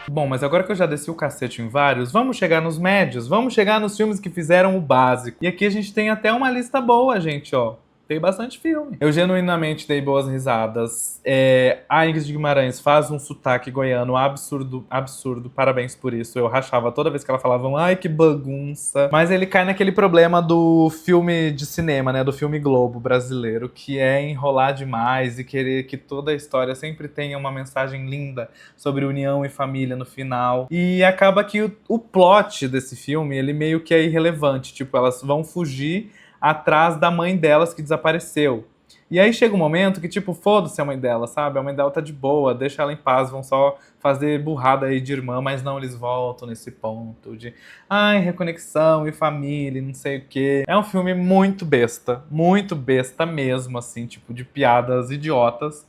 Bom, mas agora que eu já desci o cacete em vários, vamos chegar nos médios, vamos chegar nos filmes que fizeram o básico. E aqui a gente tem até uma lista boa, gente, ó. Tem bastante filme. Eu genuinamente dei boas risadas. A Ingrid Guimarães faz um sotaque goiano absurdo, absurdo. Parabéns por isso. Eu rachava toda vez que ela falava, ai, que bagunça. Mas ele cai naquele problema do filme de cinema, né? Do filme Globo brasileiro, que é enrolar demais e querer que toda a história sempre tenha uma mensagem linda sobre união e família no final. E acaba que o plot desse filme, ele meio que é irrelevante. Tipo, elas vão fugir atrás da mãe delas que desapareceu. E aí chega um momento que, tipo, foda-se a mãe dela, sabe? A mãe dela tá de boa, deixa ela em paz, vão só fazer burrada aí de irmã, mas não, eles voltam nesse ponto de ai, reconexão e família, e não sei o quê. É um filme muito besta mesmo, assim, tipo, de piadas idiotas,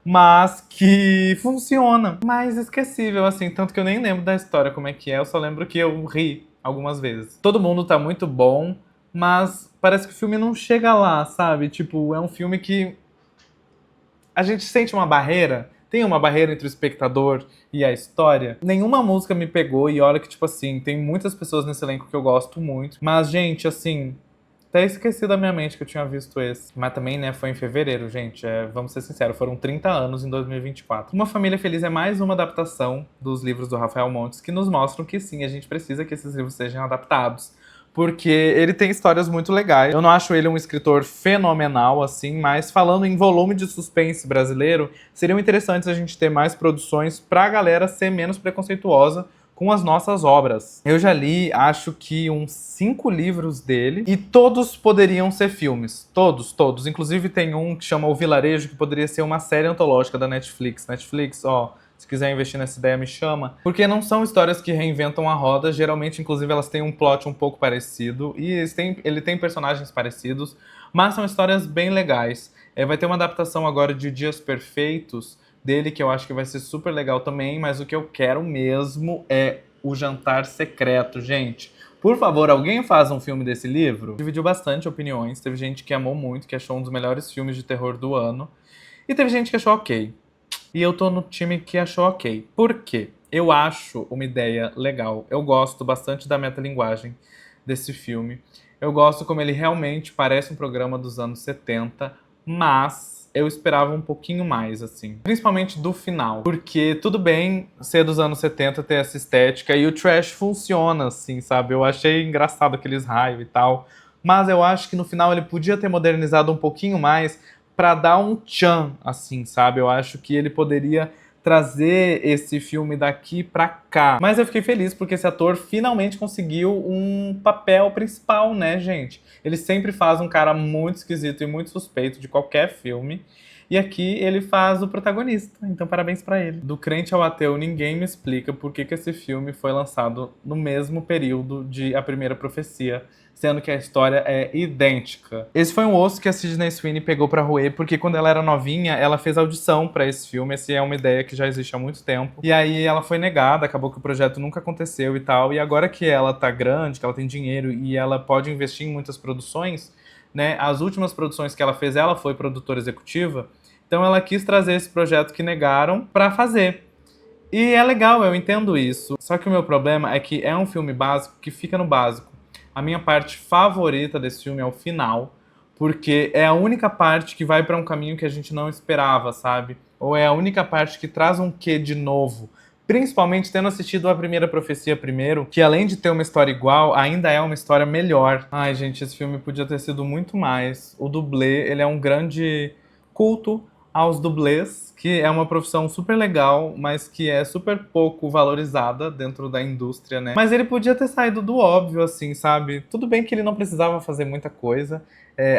mas que funciona. Mais esquecível, assim, tanto que eu nem lembro da história como é que é, eu só lembro que eu ri algumas vezes. Todo mundo tá muito bom, mas parece que o filme não chega lá, sabe? Tipo, é um filme que a gente sente uma barreira, tem uma barreira entre o espectador e a história. Nenhuma música me pegou e olha que, tipo assim, tem muitas pessoas nesse elenco que eu gosto muito. Mas, gente, assim, até esqueci da minha mente que eu tinha visto esse. Mas também, né, foi em fevereiro, gente. Vamos ser sinceros, foram 30 anos em 2024. Uma Família Feliz é mais uma adaptação dos livros do Rafael Montes que nos mostram que sim, a gente precisa que esses livros sejam adaptados. Porque ele tem histórias muito legais. Eu não acho ele um escritor fenomenal, assim, mas falando em volume de suspense brasileiro, seriam interessantes a gente ter mais produções pra galera ser menos preconceituosa com as nossas obras. Eu já li, acho que uns 5 livros dele, e todos poderiam ser filmes. Todos, todos. Inclusive tem um que chama O Vilarejo, que poderia ser uma série antológica da Netflix. Netflix, ó, se quiser investir nessa ideia, me chama. Porque não são histórias que reinventam a roda, geralmente, inclusive, elas têm um plot um pouco parecido, e ele tem personagens parecidos, mas são histórias bem legais. Vai ter uma adaptação agora de Dias Perfeitos, dele, que eu acho que vai ser super legal também, mas o que eu quero mesmo é O Jantar Secreto, gente. Por favor, alguém faz um filme desse livro? Dividiu bastante opiniões, teve gente que amou muito, que achou um dos melhores filmes de terror do ano, e teve gente que achou ok. E eu tô no time que achou ok. Por quê? Eu acho uma ideia legal. Eu gosto bastante da metalinguagem desse filme. Eu gosto como ele realmente parece um programa dos anos 70, mas eu esperava um pouquinho mais, assim. Principalmente do final. Porque tudo bem ser dos anos 70 ter essa estética e o trash funciona, assim, sabe? Eu achei engraçado aqueles raios e tal. Mas eu acho que no final ele podia ter modernizado um pouquinho mais pra dar um tchan, assim, sabe? Eu acho que ele poderia trazer esse filme daqui pra cá. Mas eu fiquei feliz porque esse ator finalmente conseguiu um papel principal, né, gente? Ele sempre faz um cara muito esquisito e muito suspeito de qualquer filme. E aqui ele faz o protagonista, então parabéns pra ele. Do Crente ao Ateu, ninguém me explica por que esse filme foi lançado no mesmo período de A Primeira Profecia, sendo que a história é idêntica. Esse foi um osso que a Sydney Sweeney pegou pra roer, porque quando ela era novinha, ela fez audição pra esse filme. Essa é uma ideia que já existe há muito tempo. E aí ela foi negada, acabou que o projeto nunca aconteceu e tal. E agora que ela tá grande, que ela tem dinheiro e ela pode investir em muitas produções, né? As últimas produções que ela fez, ela foi produtora executiva. Então ela quis trazer esse projeto que negaram pra fazer. E é legal, eu entendo isso. Só que o meu problema é que é um filme básico que fica no básico. A minha parte favorita desse filme é o final, porque é a única parte que vai pra um caminho que a gente não esperava, sabe? Ou é a única parte que traz um quê de novo. Principalmente tendo assistido A Primeira Profecia primeiro, que além de ter uma história igual, ainda é uma história melhor. Ai, gente, esse filme podia ter sido muito mais. O dublê, ele é um grande culto aos dublês, que é uma profissão super legal, mas que é super pouco valorizada dentro da indústria, né? Mas ele podia ter saído do óbvio, assim, sabe? Tudo bem que ele não precisava fazer muita coisa.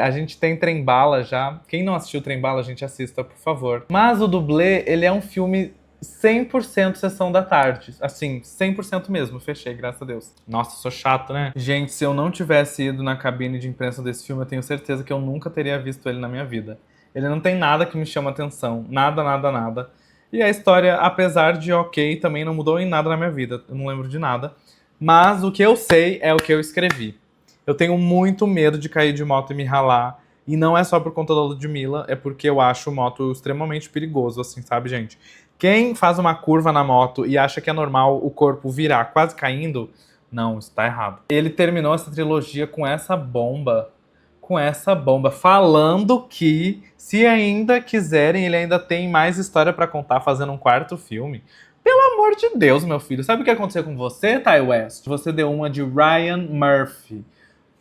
A gente tem Trem-Bala já. Quem não assistiu Trem-Bala, a gente assista, por favor. Mas o dublê, ele é um filme 100% sessão da tarde. Assim, 100% mesmo. Fechei, graças a Deus. Nossa, sou chato, né? Gente, se eu não tivesse ido na cabine de imprensa desse filme, eu tenho certeza que eu nunca teria visto ele na minha vida. Ele não tem nada que me chama atenção. Nada, nada, nada. E a história, apesar de ok, também não mudou em nada na minha vida. Eu não lembro de nada. Mas o que eu sei é o que eu escrevi. Eu tenho muito medo de cair de moto e me ralar. E não é só por conta da Ludmilla, é porque eu acho moto extremamente perigoso, assim, sabe, gente? Quem faz uma curva na moto e acha que é normal o corpo virar quase caindo, não, isso tá errado. Ele terminou essa trilogia com essa bomba, falando que, se ainda quiserem, ele ainda tem mais história pra contar fazendo um quarto filme. Pelo amor de Deus, meu filho. Sabe o que aconteceu com você, Ty West? Você deu uma de Ryan Murphy.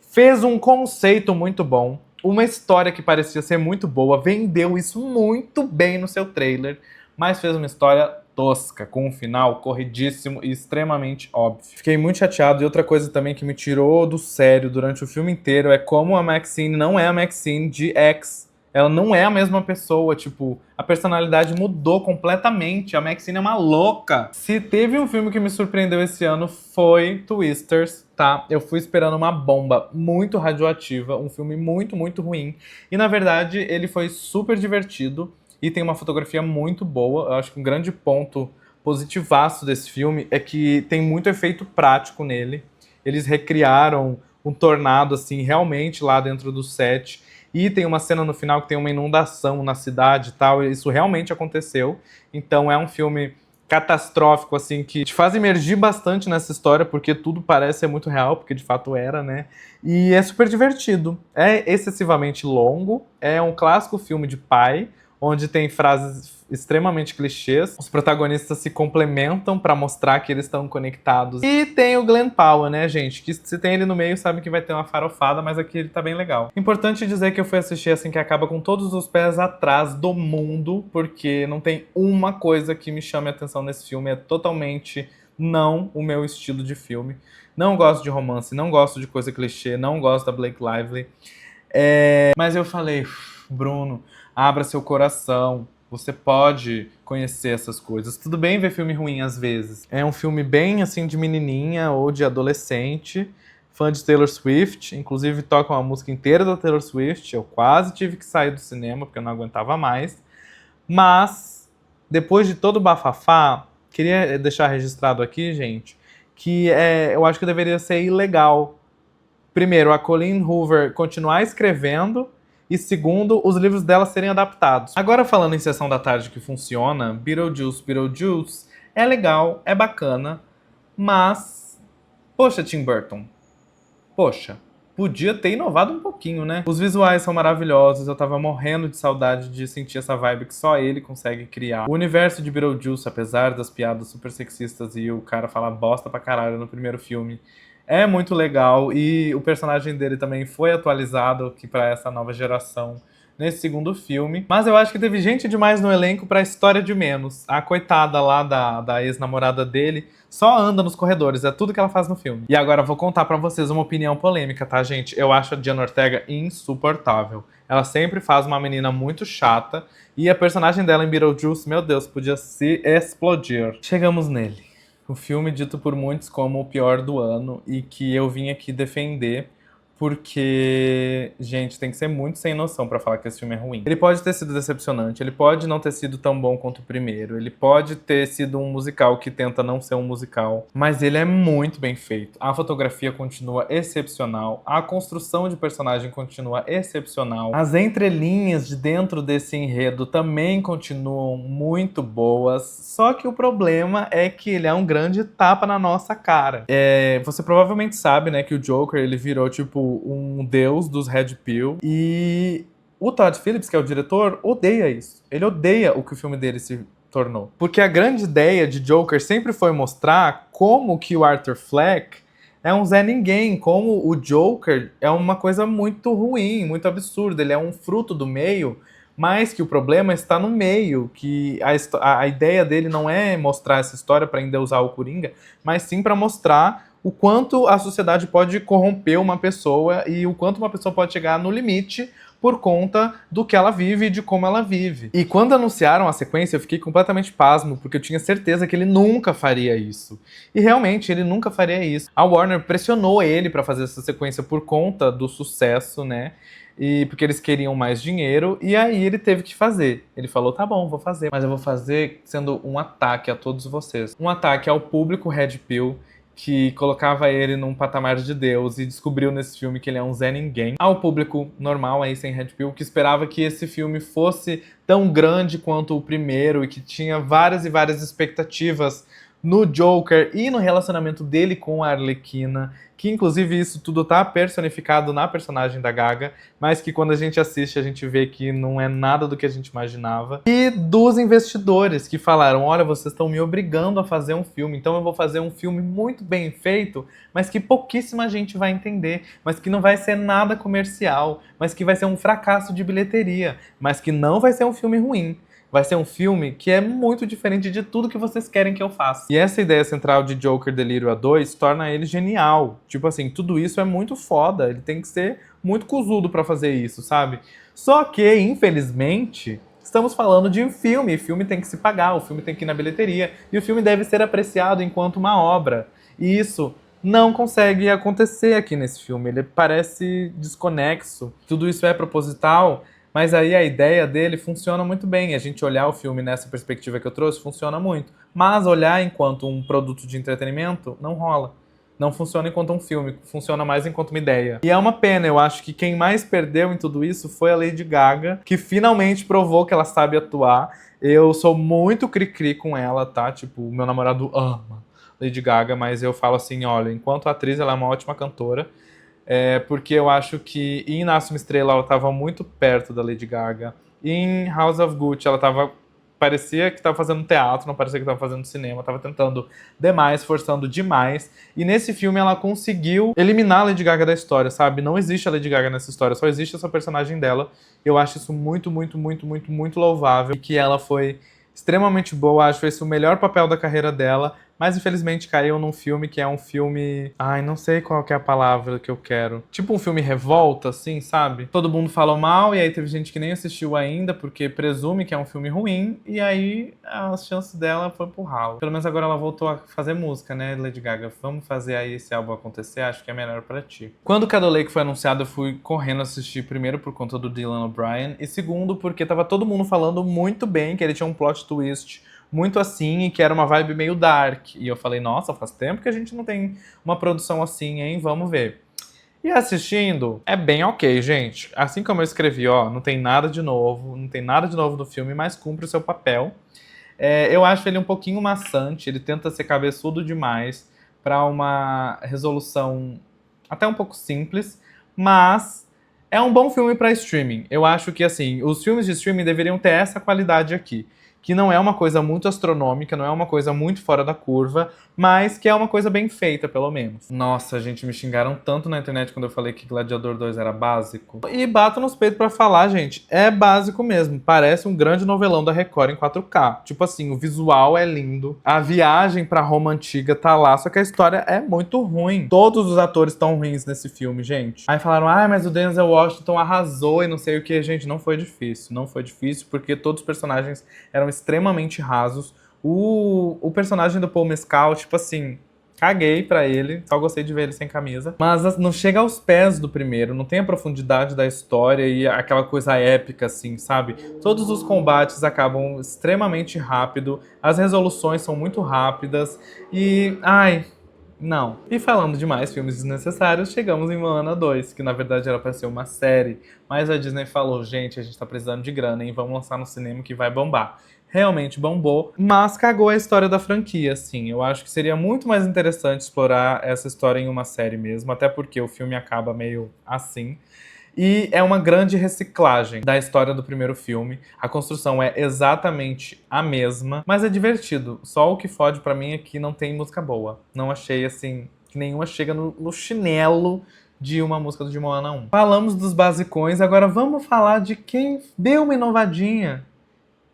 Fez um conceito muito bom, uma história que parecia ser muito boa, vendeu isso muito bem no seu trailer, mas fez uma história tosca, com um final corridíssimo e extremamente óbvio. Fiquei muito chateado, e outra coisa também que me tirou do sério durante o filme inteiro é como a Maxine não é a Maxine de X. Ela não é a mesma pessoa, tipo, a personalidade mudou completamente. A Maxine é uma louca. Se teve um filme que me surpreendeu esse ano foi Twisters, tá? Eu fui esperando uma bomba muito radioativa, um filme muito, muito ruim. E na verdade, ele foi super divertido e tem uma fotografia muito boa. Eu acho que um grande ponto positivaço desse filme é que tem muito efeito prático nele. Eles recriaram um tornado, assim, realmente lá dentro do set. E tem uma cena no final que tem uma inundação na cidade e tal, e isso realmente aconteceu. Então é um filme catastrófico, assim, que te faz emergir bastante nessa história, porque tudo parece ser muito real, porque de fato era, né? E é super divertido. É excessivamente longo, é um clássico filme de pai, onde tem frases extremamente clichês. Os protagonistas se complementam pra mostrar que eles estão conectados. E tem o Glenn Powell, né, gente? Que se tem ele no meio, sabe que vai ter uma farofada, mas aqui ele tá bem legal. Importante dizer que eu fui assistir assim que acaba com todos os pés atrás do mundo, porque não tem uma coisa que me chame a atenção nesse filme. É totalmente não o meu estilo de filme. Não gosto de romance, não gosto de coisa clichê, não gosto da Blake Lively. Mas eu falei, Bruno, abra seu coração. Você pode conhecer essas coisas. Tudo bem ver filme ruim às vezes. É um filme bem assim de menininha ou de adolescente, fã de Taylor Swift. Inclusive toca uma música inteira da Taylor Swift. Eu quase tive que sair do cinema porque eu não aguentava mais. Mas, depois de todo o bafafá, queria deixar registrado aqui, gente, que eu acho que deveria ser ilegal. Primeiro, a Colleen Hoover continuar escrevendo e segundo, os livros dela serem adaptados. Agora falando em Sessão da Tarde que funciona, Beetlejuice é legal, é bacana, mas poxa, Tim Burton, poxa, podia ter inovado um pouquinho, né? Os visuais são maravilhosos, eu tava morrendo de saudade de sentir essa vibe que só ele consegue criar. O universo de Beetlejuice, apesar das piadas super sexistas e o cara falar bosta pra caralho no primeiro filme, é muito legal, e o personagem dele também foi atualizado aqui pra essa nova geração nesse segundo filme. Mas eu acho que teve gente demais no elenco pra história de menos. A coitada lá da ex-namorada dele só anda nos corredores, é tudo que ela faz no filme. E agora eu vou contar pra vocês uma opinião polêmica, tá, gente? Eu acho a Diana Ortega insuportável. Ela sempre faz uma menina muito chata, e a personagem dela em Beetlejuice, meu Deus, podia se explodir. Chegamos nele. O filme dito por muitos como o pior do ano e que eu vim aqui defender porque, gente, tem que ser muito sem noção pra falar que esse filme é ruim. Ele pode ter sido decepcionante, ele pode não ter sido tão bom quanto o primeiro, ele pode ter sido um musical que tenta não ser um musical, mas ele é muito bem feito. A fotografia continua excepcional, a construção de personagem continua excepcional, as entrelinhas de dentro desse enredo também continuam muito boas, só que o problema é que ele é um grande tapa na nossa cara. Você provavelmente sabe, né, que o Joker, ele virou, tipo, um deus dos Red Pill, e o Todd Phillips, que é o diretor, odeia isso. Ele odeia o que o filme dele se tornou. Porque a grande ideia de Joker sempre foi mostrar como que o Arthur Fleck é um Zé Ninguém, como o Joker é uma coisa muito ruim, muito absurda, ele é um fruto do meio, mas que o problema está no meio, que a ideia dele não é mostrar essa história para endeusar o Coringa, mas sim para mostrar o quanto a sociedade pode corromper uma pessoa e o quanto uma pessoa pode chegar no limite por conta do que ela vive e de como ela vive. E quando anunciaram a sequência, eu fiquei completamente pasmo, porque eu tinha certeza que ele nunca faria isso. E realmente, ele nunca faria isso. A Warner pressionou ele pra fazer essa sequência por conta do sucesso, né? E porque eles queriam mais dinheiro, e aí ele teve que fazer. Ele falou, tá bom, vou fazer, mas eu vou fazer sendo um ataque a todos vocês. Um ataque ao público Red Pill, que colocava ele num patamar de Deus e descobriu nesse filme que ele é um Zé Ninguém. Ao público normal aí, sem Red Pill, que esperava que esse filme fosse tão grande quanto o primeiro e que tinha várias e várias expectativas no Joker e no relacionamento dele com a Arlequina, que inclusive isso tudo tá personificado na personagem da Gaga, mas que quando a gente assiste a gente vê que não é nada do que a gente imaginava. E dos investidores que falaram, olha, vocês estão me obrigando a fazer um filme, então eu vou fazer um filme muito bem feito, mas que pouquíssima gente vai entender, mas que não vai ser nada comercial, mas que vai ser um fracasso de bilheteria, mas que não vai ser um filme ruim. Vai ser um filme que é muito diferente de tudo que vocês querem que eu faça. E essa ideia central de Joker Delírio A2 torna ele genial. Tipo assim, tudo isso é muito foda. Ele tem que ser muito cuzudo pra fazer isso, sabe? Só que, infelizmente, estamos falando de um filme. O filme tem que se pagar, o filme tem que ir na bilheteria. E o filme deve ser apreciado enquanto uma obra. E isso não consegue acontecer aqui nesse filme. Ele parece desconexo. Tudo isso é proposital. Mas aí a ideia dele funciona muito bem. A gente olhar o filme nessa perspectiva que eu trouxe funciona muito. Mas olhar enquanto um produto de entretenimento não rola. Não funciona enquanto um filme, funciona mais enquanto uma ideia. E é uma pena, eu acho que quem mais perdeu em tudo isso foi a Lady Gaga, que finalmente provou que ela sabe atuar. Eu sou muito cri-cri com ela, tá? Tipo, o meu namorado ama Lady Gaga, mas eu falo assim, olha, enquanto atriz ela é uma ótima cantora. Porque eu acho que em Nasce uma Estrela ela estava muito perto da Lady Gaga. Em House of Gucci ela parecia que estava fazendo teatro, não parecia que estava fazendo cinema, estava tentando demais, forçando demais. E nesse filme ela conseguiu eliminar a Lady Gaga da história, sabe? Não existe a Lady Gaga nessa história, só existe essa personagem dela. Eu acho isso muito, muito, muito, muito, muito louvável. E que ela foi extremamente boa, acho esse o melhor papel da carreira dela. Mas infelizmente caiu num filme que é um filme... Ai, não sei qual que é a palavra que eu quero. Tipo um filme revolta, assim, sabe? Todo mundo falou mal e aí teve gente que nem assistiu ainda porque presume que é um filme ruim. E aí as chances dela foi pro ralo. Pelo menos agora ela voltou a fazer música, né, Lady Gaga? Vamos fazer aí esse álbum acontecer? Acho que é melhor pra ti. Quando o Cado Lake foi anunciado, eu fui correndo assistir primeiro por conta do Dylan O'Brien. E segundo porque tava todo mundo falando muito bem que ele tinha um plot twist muito assim, e que era uma vibe meio dark. E eu falei, nossa, faz tempo que a gente não tem uma produção assim, hein? Vamos ver. E assistindo, é bem ok, gente. Assim como eu escrevi, ó, não tem nada de novo, não tem nada de novo no filme, mas cumpre o seu papel. Eu acho ele um pouquinho maçante, ele tenta ser cabeçudo demais para uma resolução até um pouco simples, mas é um bom filme para streaming. Eu acho que, assim, os filmes de streaming deveriam ter essa qualidade aqui. Que não é uma coisa muito astronômica, não é uma coisa muito fora da curva, mas que é uma coisa bem feita, pelo menos. Nossa, gente, me xingaram tanto na internet quando eu falei que Gladiador 2 era básico. E bato nos peitos pra falar, gente, é básico mesmo. Parece um grande novelão da Record em 4K. Tipo assim, o visual é lindo, a viagem pra Roma Antiga tá lá, só que a história é muito ruim. Todos os atores estão ruins nesse filme, gente. Aí falaram, mas o Denzel Washington arrasou e não sei o que. Gente, não foi difícil. Não foi difícil porque todos os personagens eram extremamente rasos. O personagem do Paul Mescal, tipo assim, caguei pra ele, só gostei de ver ele sem camisa. Mas não chega aos pés do primeiro, não tem a profundidade da história e aquela coisa épica, assim, sabe? Todos os combates acabam extremamente rápido, as resoluções são muito rápidas e... não. E falando de mais filmes desnecessários, chegamos em Moana 2, que na verdade era pra ser uma série, mas a Disney falou, gente, a gente tá precisando de grana, hein? Vamos lançar no cinema que vai bombar. Realmente bombou, mas cagou a história da franquia, assim. Eu acho que seria muito mais interessante explorar essa história em uma série mesmo, até porque o filme acaba meio assim. E é uma grande reciclagem da história do primeiro filme. A construção é exatamente a mesma, mas é divertido. Só o que fode pra mim é que não tem música boa. Não achei, assim, que nenhuma chega no chinelo de uma música do Moana 1. Falamos dos basicões, agora vamos falar de quem deu uma inovadinha.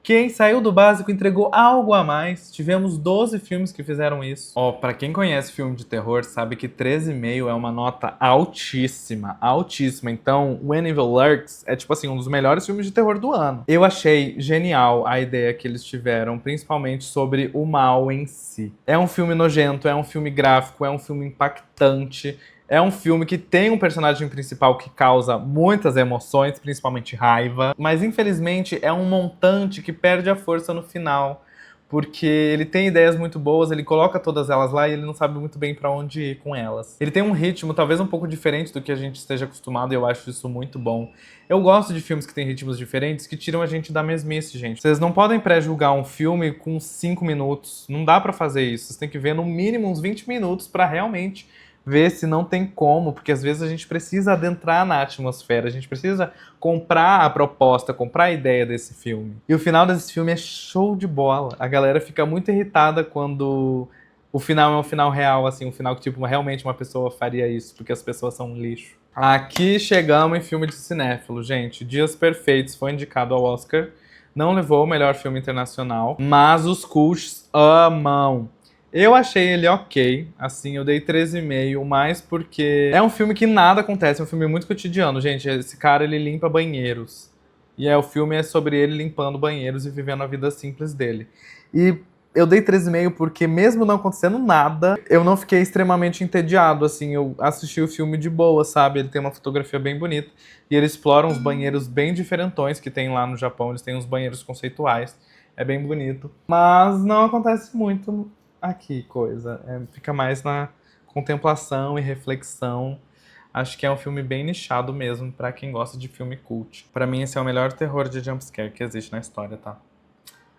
Quem saiu do básico entregou algo a mais. Tivemos 12 filmes que fizeram isso. Pra quem conhece filme de terror, sabe que 13,5 é uma nota altíssima, altíssima. Então, When Evil Lurks é, tipo assim, um dos melhores filmes de terror do ano. Eu achei genial a ideia que eles tiveram, principalmente sobre o mal em si. É um filme nojento, é um filme gráfico, é um filme impactante. É um filme que tem um personagem principal que causa muitas emoções, principalmente raiva, mas infelizmente é um montante que perde a força no final, porque ele tem ideias muito boas, ele coloca todas elas lá e ele não sabe muito bem pra onde ir com elas. Ele tem um ritmo talvez um pouco diferente do que a gente esteja acostumado e eu acho isso muito bom. Eu gosto de filmes que têm ritmos diferentes que tiram a gente da mesmice, gente. Vocês não podem pré-julgar um filme com 5 minutos, não dá pra fazer isso. Vocês têm que ver no mínimo uns 20 minutos pra realmente ver se não tem como, porque às vezes a gente precisa adentrar na atmosfera, a gente precisa comprar a proposta, comprar a ideia desse filme. E o final desse filme é show de bola. A galera fica muito irritada quando o final é um final real, assim, um final que tipo, realmente uma pessoa faria isso, porque as pessoas são um lixo. Aqui chegamos em filme de cinéfilo, gente. Dias Perfeitos foi indicado ao Oscar, não levou o melhor filme internacional, mas os cults amam. Eu achei ele ok, assim, eu dei 13,5, mais porque é um filme que nada acontece, é um filme muito cotidiano, gente. Esse cara, ele limpa banheiros. E o filme é sobre ele limpando banheiros e vivendo a vida simples dele. E eu dei 13,5 porque mesmo não acontecendo nada, eu não fiquei extremamente entediado, assim, eu assisti o filme de boa, sabe? Ele tem uma fotografia bem bonita e ele explora uns banheiros bem diferentões que tem lá no Japão, eles têm uns banheiros conceituais, é bem bonito. Mas não acontece muito aqui coisa. Fica mais na contemplação e reflexão. Acho que é um filme bem nichado mesmo pra quem gosta de filme cult. Pra mim esse é o melhor terror de jumpscare que existe na história, tá?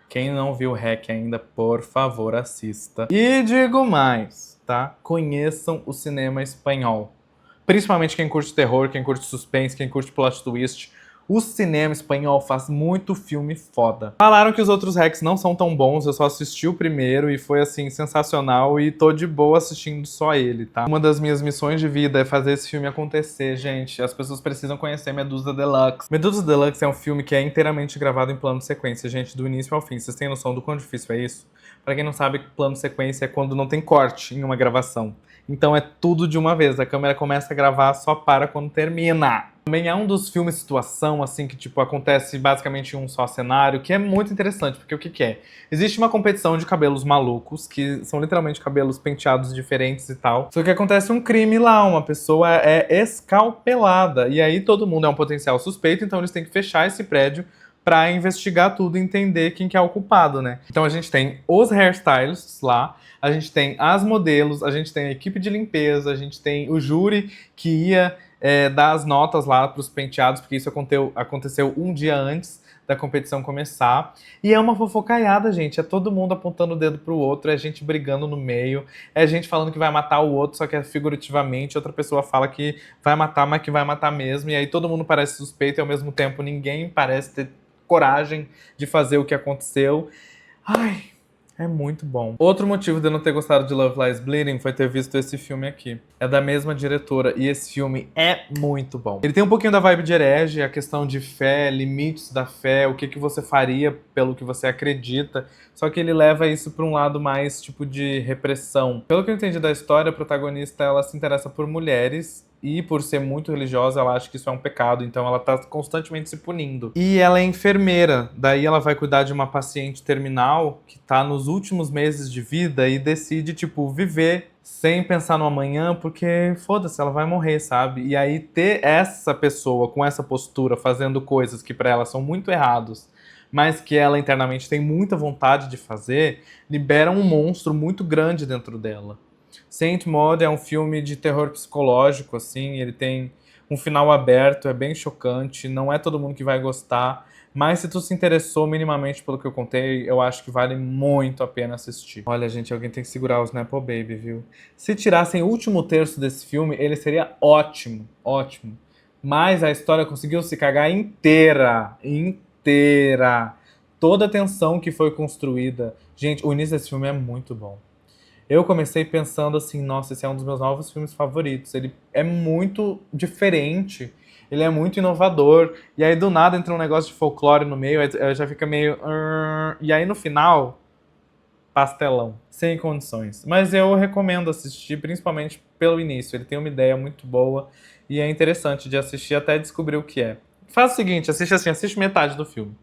Quem não viu REC ainda, por favor, assista. E digo mais, tá? Conheçam o cinema espanhol. Principalmente quem curte terror, quem curte suspense, quem curte plot twist. O cinema espanhol faz muito filme foda. Falaram que os outros Recs não são tão bons, eu só assisti o primeiro e foi, assim, sensacional e tô de boa assistindo só ele, tá? Uma das minhas missões de vida é fazer esse filme acontecer, gente. As pessoas precisam conhecer Medusa Deluxe. Medusa Deluxe é um filme que é inteiramente gravado em plano de sequência, gente, do início ao fim. Vocês têm noção do quão difícil é isso? Pra quem não sabe, plano de sequência é quando não tem corte em uma gravação. Então é tudo de uma vez, a câmera começa a gravar, só para quando termina. Também é um dos filmes situação, assim, que tipo, acontece basicamente em um só cenário, que é muito interessante, porque o que é? Existe uma competição de cabelos malucos, que são literalmente cabelos penteados diferentes e tal. Só que acontece um crime lá, uma pessoa é escalpelada, e aí todo mundo é um potencial suspeito, então eles têm que fechar esse prédio pra investigar tudo e entender quem que é o culpado, né? Então a gente tem os hairstylists lá, a gente tem as modelos, a gente tem a equipe de limpeza, a gente tem o júri que ia dar as notas lá pros penteados, porque isso aconteceu um dia antes da competição começar. E é uma fofocaiada, gente. É todo mundo apontando o dedo pro outro, é gente brigando no meio, é gente falando que vai matar o outro, só que é figurativamente, outra pessoa fala que vai matar, mas que vai matar mesmo, e aí todo mundo parece suspeito e ao mesmo tempo ninguém parece ter coragem de fazer o que aconteceu. Ai, é muito bom. Outro motivo de eu não ter gostado de Love Lies Bleeding foi ter visto esse filme aqui. É da mesma diretora e esse filme é muito bom. Ele tem um pouquinho da vibe de Herege, a questão de fé, limites da fé, o que você faria pelo que você acredita. Só que ele leva isso para um lado mais tipo de repressão. Pelo que eu entendi da história, a protagonista ela se interessa por mulheres e por ser muito religiosa, ela acha que isso é um pecado, então ela tá constantemente se punindo. E ela é enfermeira, daí ela vai cuidar de uma paciente terminal que tá nos últimos meses de vida e decide, tipo, viver sem pensar no amanhã, porque foda-se, ela vai morrer, sabe? E aí ter essa pessoa com essa postura, fazendo coisas que pra ela são muito errados, mas que ela internamente tem muita vontade de fazer, libera um monstro muito grande dentro dela. Saint Maud é um filme de terror psicológico, assim, ele tem um final aberto, é bem chocante, não é todo mundo que vai gostar, mas se tu se interessou minimamente pelo que eu contei, eu acho que vale muito a pena assistir. Olha, gente, alguém tem que segurar os Nepo Baby, viu? Se tirassem o último terço desse filme, ele seria ótimo, ótimo. Mas a história conseguiu se cagar inteira, inteira. Toda a tensão que foi construída. Gente, o início desse filme é muito bom. Eu comecei pensando assim, nossa, esse é um dos meus novos filmes favoritos. Ele é muito diferente, ele é muito inovador. E aí do nada entra um negócio de folclore no meio, aí já fica meio... E aí no final, pastelão, sem condições. Mas eu recomendo assistir, principalmente pelo início. Ele tem uma ideia muito boa e é interessante de assistir até descobrir o que é. Faz o seguinte, assiste assim, assiste metade do filme.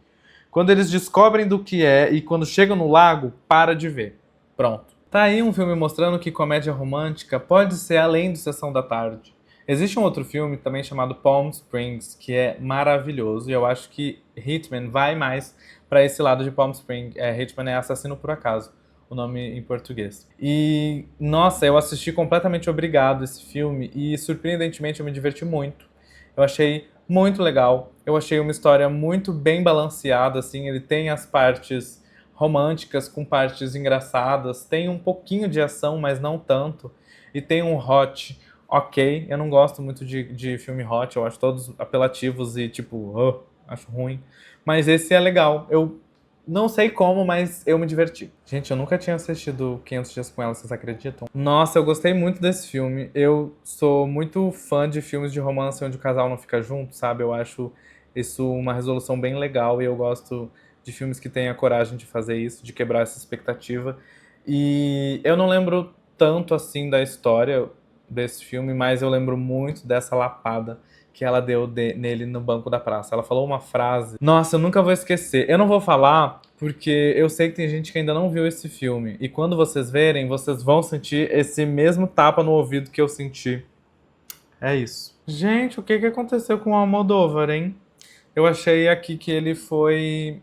Quando eles descobrem do que é e quando chegam no lago, para de ver. Pronto. Tá aí um filme mostrando que comédia romântica pode ser além do Sessão da Tarde. Existe um outro filme também chamado Palm Springs, que é maravilhoso, e eu acho que Hitman vai mais pra esse lado de Palm Springs. Hitman é Assassino por Acaso, o nome em português. E, nossa, eu assisti completamente obrigado esse filme e, surpreendentemente, eu me diverti muito. Eu achei muito legal. Eu achei uma história muito bem balanceada, assim. Ele tem as partes românticas com partes engraçadas. Tem um pouquinho de ação, mas não tanto. E tem um hot ok. Eu não gosto muito de filme hot. Eu acho todos apelativos e, tipo, acho ruim. Mas esse é legal. Eu não sei como, mas eu me diverti. Gente, eu nunca tinha assistido 500 Dias com Ela, vocês acreditam? Nossa, eu gostei muito desse filme. Eu sou muito fã de filmes de romance onde o casal não fica junto, sabe? Eu acho isso uma resolução bem legal e eu gosto de filmes que têm a coragem de fazer isso, de quebrar essa expectativa. E eu não lembro tanto assim da história desse filme, mas eu lembro muito dessa lapada que ela deu nele no banco da praça. Ela falou uma frase. Nossa, eu nunca vou esquecer. Eu não vou falar porque eu sei que tem gente que ainda não viu esse filme. E quando vocês verem, vocês vão sentir esse mesmo tapa no ouvido que eu senti. É isso. Gente, o que que aconteceu com o Almodóvar, hein? Eu achei aqui que ele foi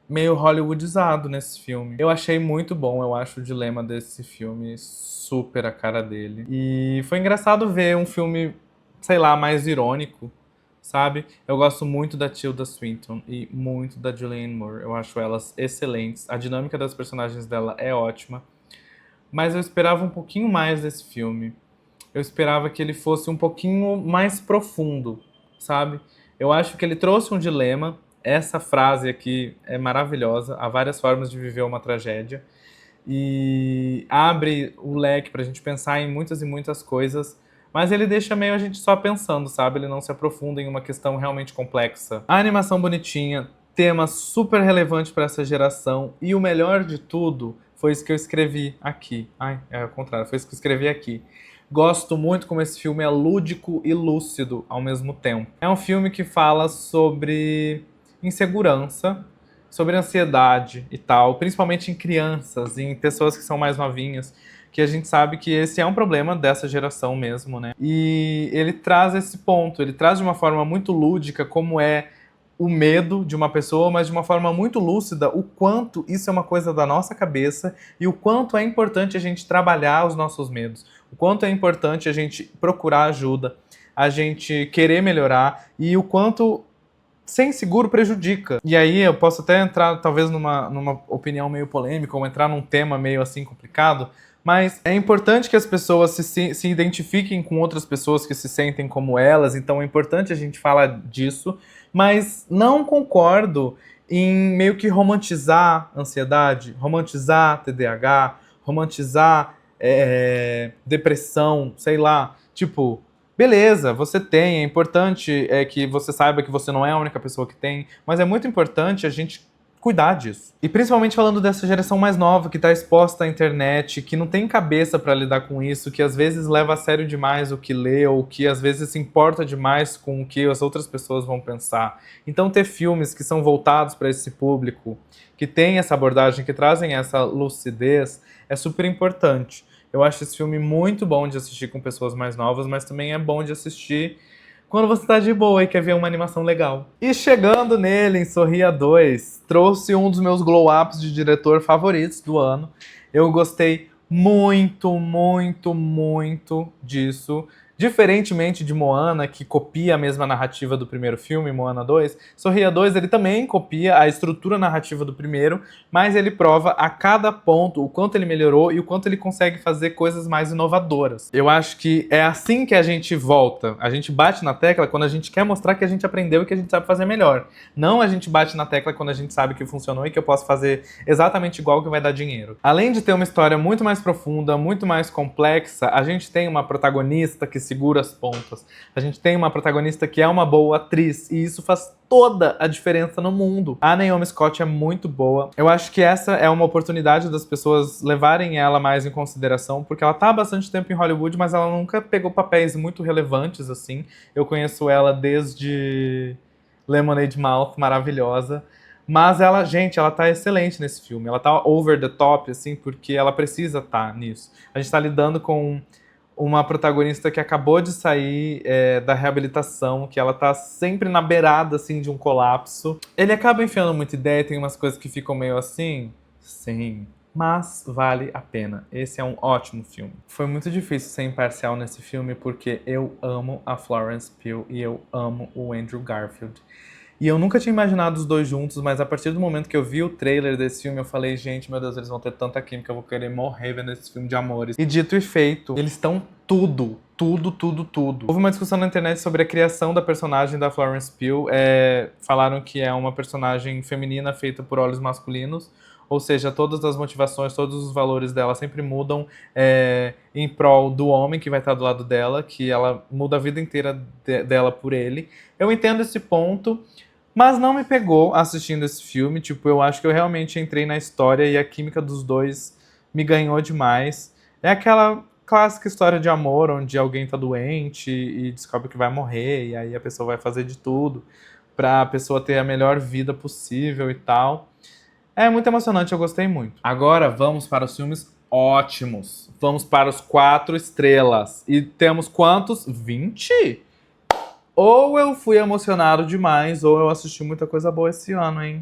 meio hollywoodizado nesse filme. Eu achei muito bom, eu acho o dilema desse filme super a cara dele. E foi engraçado ver um filme, sei lá, mais irônico, sabe? Eu gosto muito da Tilda Swinton e muito da Julianne Moore. Eu acho elas excelentes. A dinâmica das personagens dela é ótima. Mas eu esperava um pouquinho mais desse filme. Eu esperava que ele fosse um pouquinho mais profundo, sabe? Eu acho que ele trouxe um dilema. Essa frase aqui é maravilhosa. Há várias formas de viver uma tragédia. E abre o leque pra gente pensar em muitas e muitas coisas. Mas ele deixa meio a gente só pensando, sabe? Ele não se aprofunda em uma questão realmente complexa. A animação bonitinha, tema super relevante para essa geração. E o melhor de tudo foi isso que eu escrevi aqui. Ai, é o contrário, foi isso que eu escrevi aqui. Gosto muito como esse filme é lúdico e lúcido ao mesmo tempo. É um filme que fala sobre insegurança, sobre ansiedade e tal, principalmente em crianças, em pessoas que são mais novinhas, que a gente sabe que esse é um problema dessa geração mesmo, né? E ele traz esse ponto, ele traz de uma forma muito lúdica como é o medo de uma pessoa, mas de uma forma muito lúcida o quanto isso é uma coisa da nossa cabeça e o quanto é importante a gente trabalhar os nossos medos, o quanto é importante a gente procurar ajuda, a gente querer melhorar e o quanto ser inseguro prejudica. E aí eu posso até entrar talvez numa opinião meio polêmica ou entrar num tema meio assim complicado, mas é importante que as pessoas se identifiquem com outras pessoas que se sentem como elas, então é importante a gente falar disso, mas não concordo em meio que romantizar ansiedade, romantizar TDAH, romantizar depressão, sei lá. Tipo, beleza, você tem, é importante que você saiba que você não é a única pessoa que tem, mas é muito importante a gente cuidar disso. E principalmente falando dessa geração mais nova que está exposta à internet, que não tem cabeça para lidar com isso, que às vezes leva a sério demais o que lê, ou que às vezes se importa demais com o que as outras pessoas vão pensar. Então ter filmes que são voltados para esse público, que tem essa abordagem, que trazem essa lucidez, é super importante. Eu acho esse filme muito bom de assistir com pessoas mais novas, mas também é bom de assistir quando você tá de boa e quer ver uma animação legal. E chegando nele, em Sorria 2, trouxe um dos meus glow-ups de diretor favoritos do ano. Eu gostei muito, muito, muito disso. Diferentemente de Moana, que copia a mesma narrativa do primeiro filme, Moana 2, Sorria 2 ele também copia a estrutura narrativa do primeiro, mas ele prova a cada ponto o quanto ele melhorou e o quanto ele consegue fazer coisas mais inovadoras. Eu acho que é assim que a gente volta. A gente bate na tecla quando a gente quer mostrar que a gente aprendeu e que a gente sabe fazer melhor. Não a gente bate na tecla quando a gente sabe que funcionou e que eu posso fazer exatamente igual que vai dar dinheiro. Além de ter uma história muito mais profunda, muito mais complexa, a gente tem uma protagonista que segura as pontas. A gente tem uma protagonista que é uma boa atriz e isso faz toda a diferença no mundo. A Naomi Scott é muito boa. Eu acho que essa é uma oportunidade das pessoas levarem ela mais em consideração, porque ela tá há bastante tempo em Hollywood, mas ela nunca pegou papéis muito relevantes assim. Eu conheço ela desde Lemonade Mouth, maravilhosa. Mas ela, gente, ela tá excelente nesse filme. Ela tá over the top, assim, porque ela precisa estar nisso. A gente tá lidando com uma protagonista que acabou de sair da reabilitação, que ela tá sempre na beirada, assim, de um colapso. Ele acaba enfiando muita ideia, tem umas coisas que ficam meio assim, sim, mas vale a pena. Esse é um ótimo filme. Foi muito difícil ser imparcial nesse filme, porque eu amo a Florence Pugh e eu amo o Andrew Garfield. E eu nunca tinha imaginado os dois juntos, mas a partir do momento que eu vi o trailer desse filme, eu falei, gente, meu Deus, eles vão ter tanta química, eu vou querer morrer vendo esse filme de amores. E dito e feito, eles estão tudo, tudo, tudo, tudo. Houve uma discussão na internet sobre a criação da personagem da Florence Pugh. Falaram que é uma personagem feminina feita por olhos masculinos, ou seja, todas as motivações, todos os valores dela sempre mudam em prol do homem que vai estar do lado dela, que ela muda a vida inteira dela por ele. Eu entendo esse ponto, mas não me pegou assistindo esse filme. Tipo, eu acho que eu realmente entrei na história e a química dos dois me ganhou demais. É aquela clássica história de amor, onde alguém tá doente e descobre que vai morrer, e aí a pessoa vai fazer de tudo pra pessoa ter a melhor vida possível e tal. É muito emocionante, eu gostei muito. Agora vamos para os filmes ótimos. Vamos para os 4 estrelas. E temos quantos? 20? Ou eu fui emocionado demais, ou eu assisti muita coisa boa esse ano, hein?